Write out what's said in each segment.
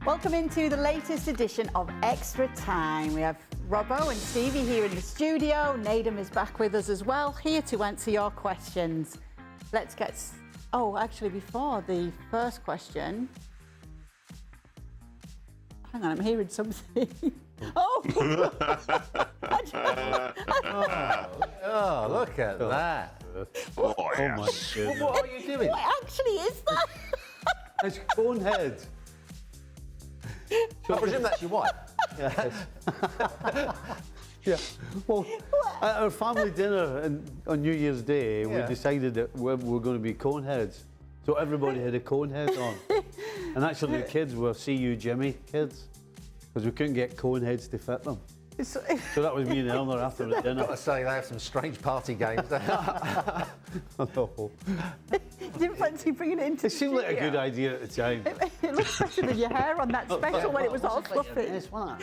Welcome into the latest edition of Extra Time. We have Robbo and Stevie here in the studio. Nedum is back with us as well, here to answer your questions. Let's get... Oh, actually, before the first question... Hang on, I'm hearing something. Oh! Oh, look at that. Oh, Oh, yeah. my goodness. What are you doing? What actually is that? It's Conehead. I presume that's your wife. Yes. Yeah. Well, at our family dinner on New Year's Day, we decided that we're going to be Coneheads. So everybody had a Conehead on. And actually the kids were See You Jimmy kids, because we couldn't get Coneheads to fit them. So that was me and Eleanor after the dinner. I've got to say, they have some strange party games. You didn't fancy bringing it into It seemed like a good idea at the time. It looks better than your hair on that special when it was all fluffy. What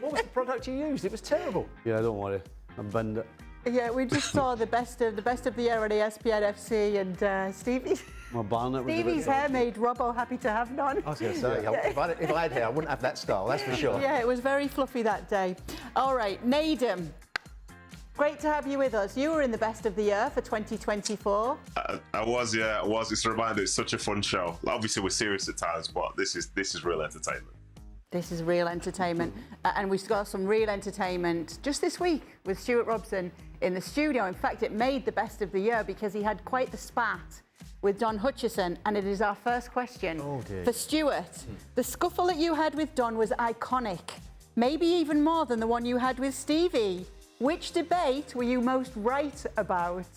was the product you used? It was terrible. Yeah, don't worry. I binned it. Yeah, we just saw the best of the year on ESPN FC, and Stevie's My barnet was a bit hair made Robbo happy to have none. I was going to say, if I had hair, I wouldn't have that style, that's for sure. Yeah, it was very fluffy that day. All right, Nedum, great to have you with us. You were in the best of the year for 2024. I was. It's a reminder. It's such a fun show. Obviously, we're serious at times, but this is real entertainment. This is real entertainment. And we've got some real entertainment just this week with Stewart Robson in the studio. In fact, it made the best of the year because he had quite the spat with Don Hutchison, and it is our first question for Stewart. The scuffle that you had with Don was iconic, maybe even more than the one you had with Stevie. Which debate were you most right about?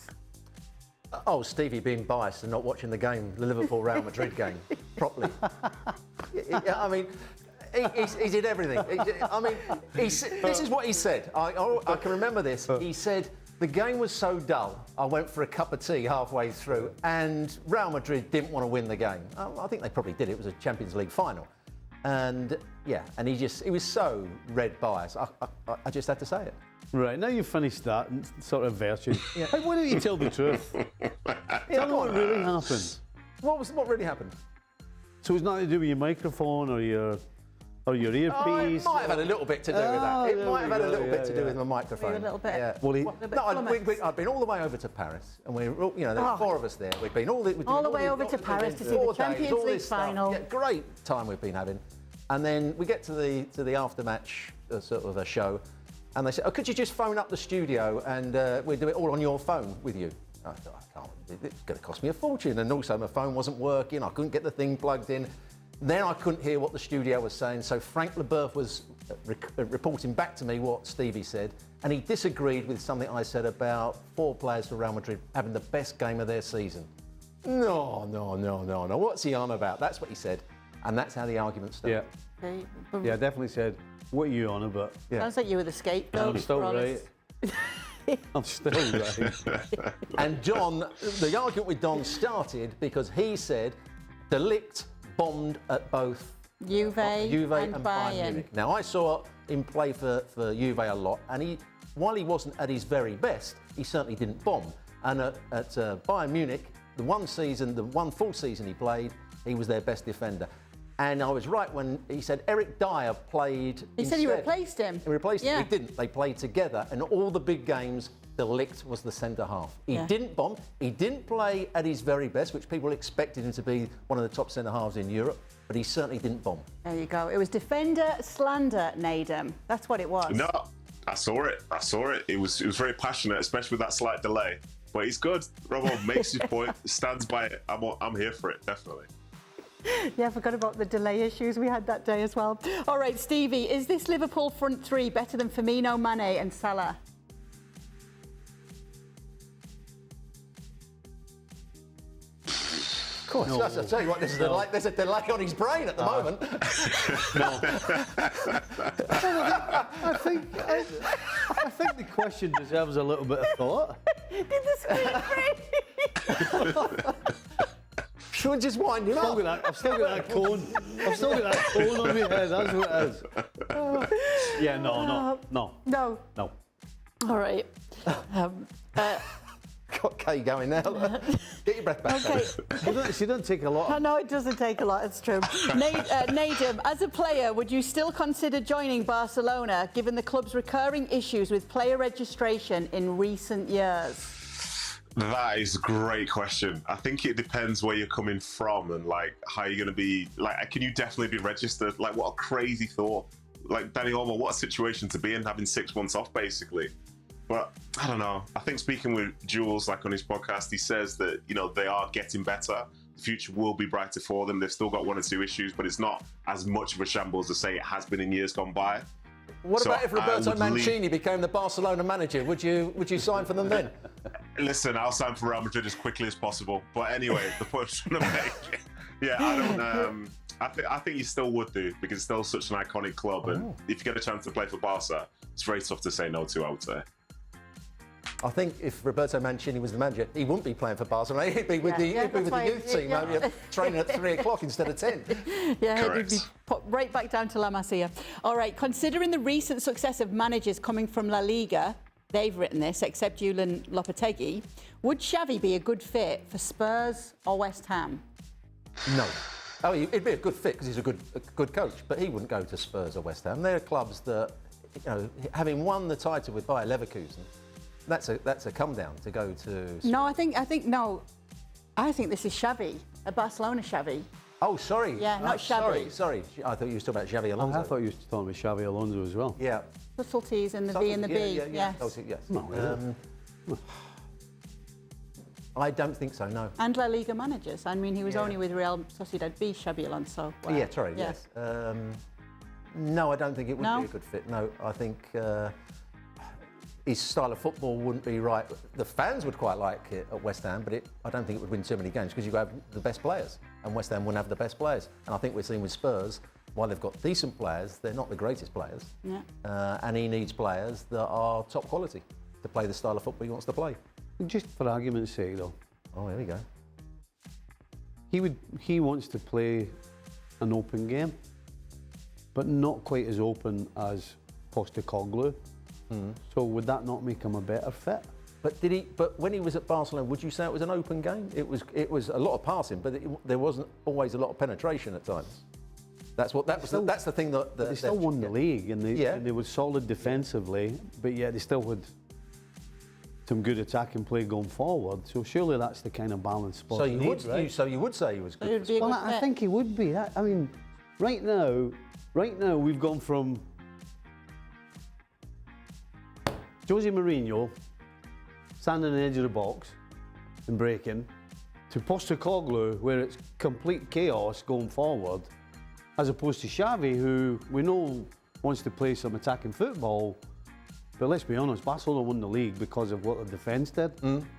Oh, Stevie being biased and not watching the game, the Liverpool-Real Madrid game, properly. I mean... He did everything. This is what he said. I can remember this. He said, the game was so dull, I went for a cup of tea halfway through, and Real Madrid didn't want to win the game. I think they probably did. It was a Champions League final. And, yeah, and he was so red biased. I just had to say it. Right, now you've finished that sort of version. Hey, why don't you tell the truth? Tell me what really happened. What really happened? So it's nothing to do with your microphone or your earpiece? Oh, it might have had a little bit to do with that. It might have had a little bit to do with my microphone. A little bit. Yeah. Well, I've been all the way over to Paris, and there were four of us there. We've been all the way over to Paris to see the Champions League final. Yeah, great time we've been having. And then we get to the aftermatch sort of a show, and they said, "Oh, could you just phone up the studio and we'll do it all on your phone with you?" I thought, I can't. It's going to cost me a fortune, and also my phone wasn't working. I couldn't get the thing plugged in. Then I couldn't hear what the studio was saying, so Frank Leboeuf was reporting back to me what Stevie said, and he disagreed with something I said about four players for Real Madrid having the best game of their season. No. What's he on about? That's what he said, and that's how the argument started. Yeah, I definitely said, what are you on about? Yeah. Sounds like you were the scapegoat. I'm still right. I'm still right. And Don, the argument with Don started because he said De Ligt bombed at both Juve and Bayern. Munich. Now, I saw him play for Juve a lot, and while he wasn't at his very best, he certainly didn't bomb. And at Bayern Munich, the one full season he played, he was their best defender. And I was right when he said Eric Dyer played He said he replaced him. He replaced him. He didn't. They played together, and all the big games, De Ligt was the centre half. He didn't bomb. He didn't play at his very best, which people expected him to be one of the top centre halves in Europe, but he certainly didn't bomb. There you go. It was defender slander, Nedum. That's what it was. No, I saw it. It was very passionate, especially with that slight delay. But he's good. Robbo makes his point, stands by it. I'm here for it, definitely. Yeah, I forgot about the delay issues we had that day as well. All right, Stevie, is this Liverpool front three better than Firmino, Mane and Salah? Of course, I'll tell you what, there's a delay on his brain at the moment. I think the question deserves a little bit of thought. Did the screen break? Should we just wind him up? I've still got that cone. I've still got that cone on my head. That's what it is. Yeah, no. No. All right. Got Kay going now. Get your breath back. Okay. She doesn't take a lot. I know it doesn't take a lot, it's true. Nedum, as a player, would you still consider joining Barcelona given the club's recurring issues with player registration in recent years? That is a great question. I think it depends where you're coming from and like how you're going to be. Like, can you definitely be registered? Like, what a crazy thought. Like, Danny Olmo, what a situation to be in, having 6 months off, basically. But I don't know. I think speaking with Jules, like on his podcast, he says that, you know, they are getting better. The future will be brighter for them. They've still got 1 or 2 issues, but it's not as much of a shambles as, say, it has been in years gone by. What about if Roberto Mancini became the Barcelona manager? Would you sign for them then? Listen, I'll sign for Real Madrid as quickly as possible. But anyway, the point I'm trying to make, yeah, I don't. I think you still would do, because it's still such an iconic club, and if you get a chance to play for Barca, it's very tough to say no to, I would say. I think if Roberto Mancini was the manager, he wouldn't be playing for Barcelona. He'd be with the youth team, training at 3 o'clock instead of 10. Yeah, he'd be put right back down to La Masia. All right, considering the recent success of managers coming from La Liga, they've written this, except Julen Lopetegui, would Xavi be a good fit for Spurs or West Ham? No. Oh, he'd be a good fit because he's a good coach, but he wouldn't go to Spurs or West Ham. They're clubs that, you know, having won the title with Bayer Leverkusen, that's a come down to go to Spurs. No, I think this is Xavi, a Barcelona Xavi. Oh, sorry. Yeah, not Xavi. Sorry. I thought you were talking about Xavi Alonso. I thought you were talking about Xavi Alonso as well. Yeah. Subtleties in the V and the B. Yeah. Yes. Yes. No, I don't think so, no. And La Liga managers. I mean, he was only with Real Sociedad B, Xabi Alonso. Wow. Yeah, sorry, yes. No, I don't think it would be a good fit. No, I think his style of football wouldn't be right. The fans would quite like it at West Ham, but I don't think it would win too many games because you have the best players, and West Ham wouldn't have the best players. And I think we're seeing with Spurs, while they've got decent players, they're not the greatest players. Yeah. And he needs players that are top quality to play the style of football he wants to play. Just for argument's sake, though. Oh, here we go. He wants to play an open game, but not quite as open as Postecoglou. So would that not make him a better fit? But when he was at Barcelona, would you say it was an open game? It was a lot of passing, but there wasn't always a lot of penetration at times. That's the thing that they still won the league, and they were solid defensively, but yet they still had some good attacking play going forward. So surely that's the kind of balance spot. So you would say he was good. Well, I think he would be. I mean, right now we've gone from Jose Mourinho standing on the edge of the box and breaking to Postecoglou, where it's complete chaos going forward, as opposed to Xavi, who we know wants to play some attacking football. But let's be honest, Barcelona won the league because of what the defence did,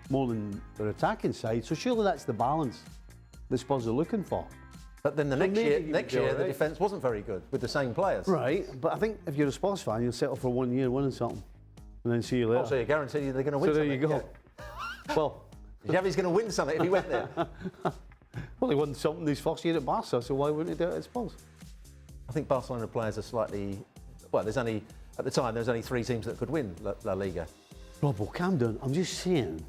more than their attacking side. So surely that's the balance the Spurs are looking for. But then the next year the defence wasn't very good with the same players. Right, but I think if you're a Spurs fan, you'll settle for 1 year winning something and then see you later. Oh, so you guarantee they're going to win something? So there you go. Yeah. Well, Xavi's going to win something if he went there. Well, he won something his first year at Barca, so why wouldn't he do it at Spurs? I think Barcelona players are slightly... Well, at the time, there was only 3 teams that could win La Liga. Robbo, calm down. I'm just saying.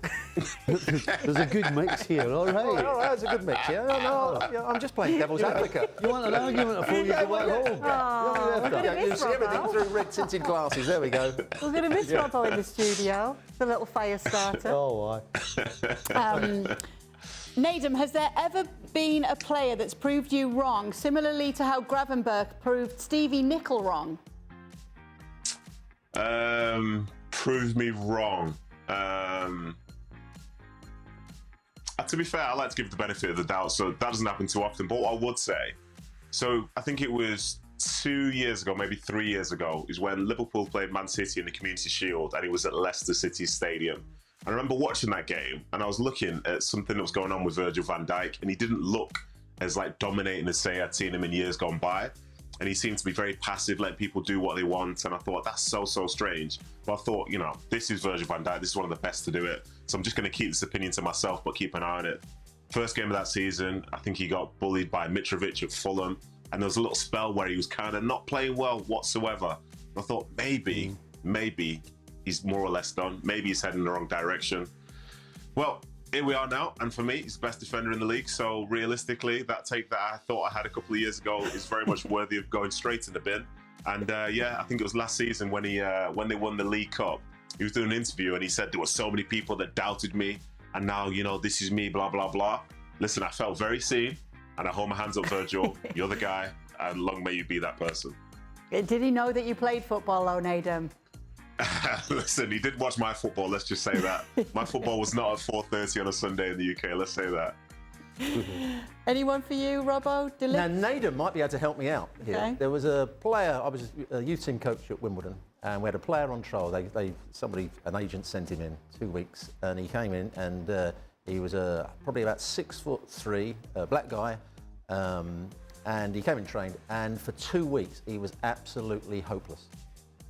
There's a good mix here, all right? All right, there's a good mix, yeah. No, I'm just playing devil's advocate. You want an argument before you go back home? Oh, we're going to You miss see everything Robbo. through red-tinted glasses. There we go. We're going to miss Robbo in the studio. The little fire starter. Oh, aye. Nedum, has there ever been a player that's proved you wrong, similarly to how Gravenberch proved Stevie Nicol wrong? Proved me wrong. To be fair, I like to give the benefit of the doubt, so that doesn't happen too often. But what I would say, so I think it was 2 years ago, maybe 3 years ago, is when Liverpool played Man City in the Community Shield, and it was at Leicester City Stadium. I remember watching that game, and I was looking at something that was going on with Virgil van Dijk, and he didn't look as like dominating as, say, I'd seen him in years gone by. And he seemed to be very passive, letting people do what they want. And I thought, that's so strange. But I thought, you know, this is Virgil van Dijk. This is one of the best to do it. So I'm just going to keep this opinion to myself, but keep an eye on it. First game of that season, I think he got bullied by Mitrovic at Fulham. And there was a little spell where he was kind of not playing well whatsoever. And I thought, maybe he's more or less done. Maybe he's heading in the wrong direction. Well, here we are now, and for me, he's the best defender in the league. So realistically, that take that I thought I had a couple of years ago is very much worthy of going straight in the bin. And yeah, I think it was last season when when they won the League Cup, he was doing an interview and he said there were so many people that doubted me, and now this is me, blah blah blah. Listen, I felt very seen, and I hold my hands up, Virgil. You're the guy, and long may you be that person. Did he know that you played football, though, Nedum? Listen, he did watch my football, let's just say that. My football was not at 4:30 on a Sunday in the UK, let's say that. Anyone for you, Robbo? Now, Nedum might be able to help me out here. Okay. There was a player, I was a youth team coach at Wimbledon, and we had a player on trial. An agent sent him in 2 weeks, and he came in, and he was probably about 6'3", a black guy, and he came and trained, and for 2 weeks he was absolutely hopeless.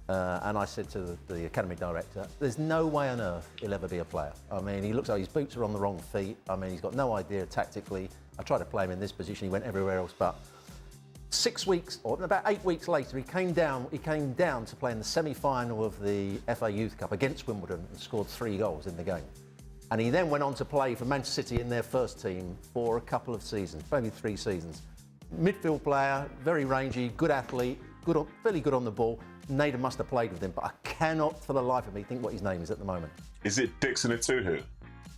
And I said to the academy director, there's no way on earth he'll ever be a player. I mean, he looks like his boots are on the wrong feet. I mean, he's got no idea tactically. I tried to play him in this position, he went everywhere else, but 6 weeks, or about 8 weeks later, he came down to play in the semi-final of the FA Youth Cup against Wimbledon and scored 3 goals in the game. And he then went on to play for Manchester City in their first team for a couple of seasons, maybe 3 seasons. Midfield player, very rangy, good athlete, fairly good on the ball. Nedum must have played with him, but I cannot for the life of me think what his name is at the moment. Is it Dixon Atuhu?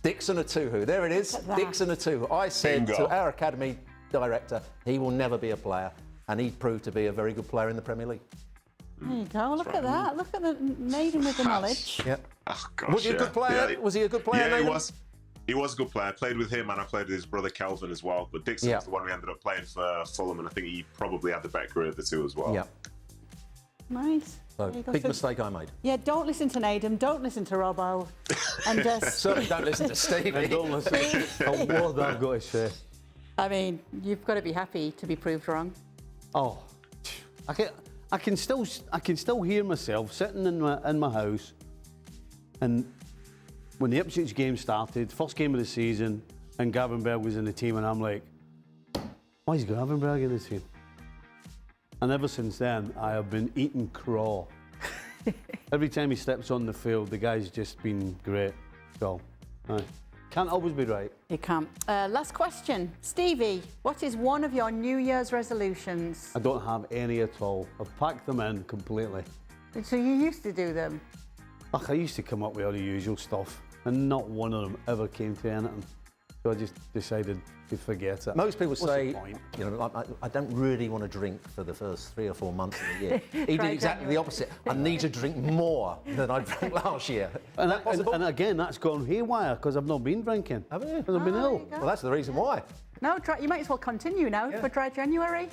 Dixon Atuhu, there it is, Dixon Atuhu. I said to our academy director, he will never be a player, and he proved to be a very good player in the Premier League. There you go, look at that. Look at the Nedum with the knowledge. Yeah. Oh, gosh, was he a good player? Yeah. Was he a good player? Yeah, Nedum? He was a good player. I played with him and I played with his brother Kelvin as well. But Dixon was the one we ended up playing for Fulham, and I think he probably had the better career of the two as well. Yeah. Nice. So, big mistake I made. Yeah, don't listen to Nedum, don't listen to Robbo, and just... Certainly don't listen to Stevie. And don't listen to a word I've got to say. I mean, you've got to be happy to be proved wrong. Oh, I can still hear myself sitting in my house, and when the Ipswich game started, first game of the season, and Gravenberg was in the team, and I'm like, why is Gravenberg in the team? And ever since then, I have been eating craw. Every time he steps on the field, the guy's just been great. So, can't always be right. You can't. Last question. Stevie, what is one of your New Year's resolutions? I don't have any at all. I've packed them in completely. So you used to do them? I used to come up with all the usual stuff, and not one of them ever came to anything. So I just decided to forget it. Most people say, point? I don't really want to drink for the first 3 or 4 months of the year. He did exactly the opposite. I need to drink more than I drank last year. And again, that's gone haywire because I've not been drinking. Have you? Because I've been ill. Well, that's the reason why. No, you might as well continue now for dry January.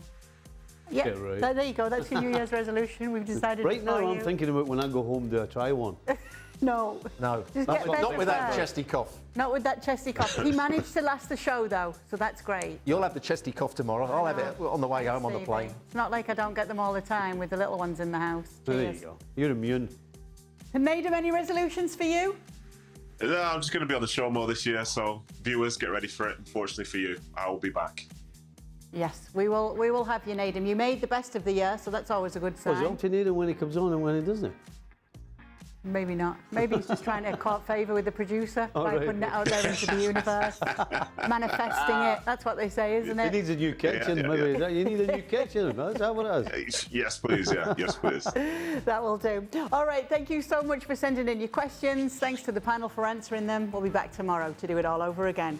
Yeah, Get right. there you go. That's your New Year's resolution. We've decided. Right now, I'm thinking about when I go home, do I try one? No. No, Just not with that chesty cough. Not with that chesty cough. He managed to last the show, though, so that's great. You'll have the chesty cough tomorrow. I'll have it on the way home on the plane. It's not like I don't get them all the time with the little ones in the house. There Cheers. you go. You're immune. And Nedum, any resolutions for you? Yeah, I'm just going to be on the show more this year, so viewers, get ready for it. Unfortunately for you, I will be back. Yes, we will have you, Nedum. You made the best of the year, so that's always a good sign. Well, it's up to Nedum when he comes on and when he doesn't. Maybe not. Maybe he's just trying to court favour with the producer by putting it out there into the universe, manifesting it. That's what they say, isn't it? He needs a new kitchen. Yeah. You need a new kitchen. Is that what it is? Yes, please. Yeah, yes, please. That will do. All right, thank you so much for sending in your questions. Thanks to the panel for answering them. We'll be back tomorrow to do it all over again.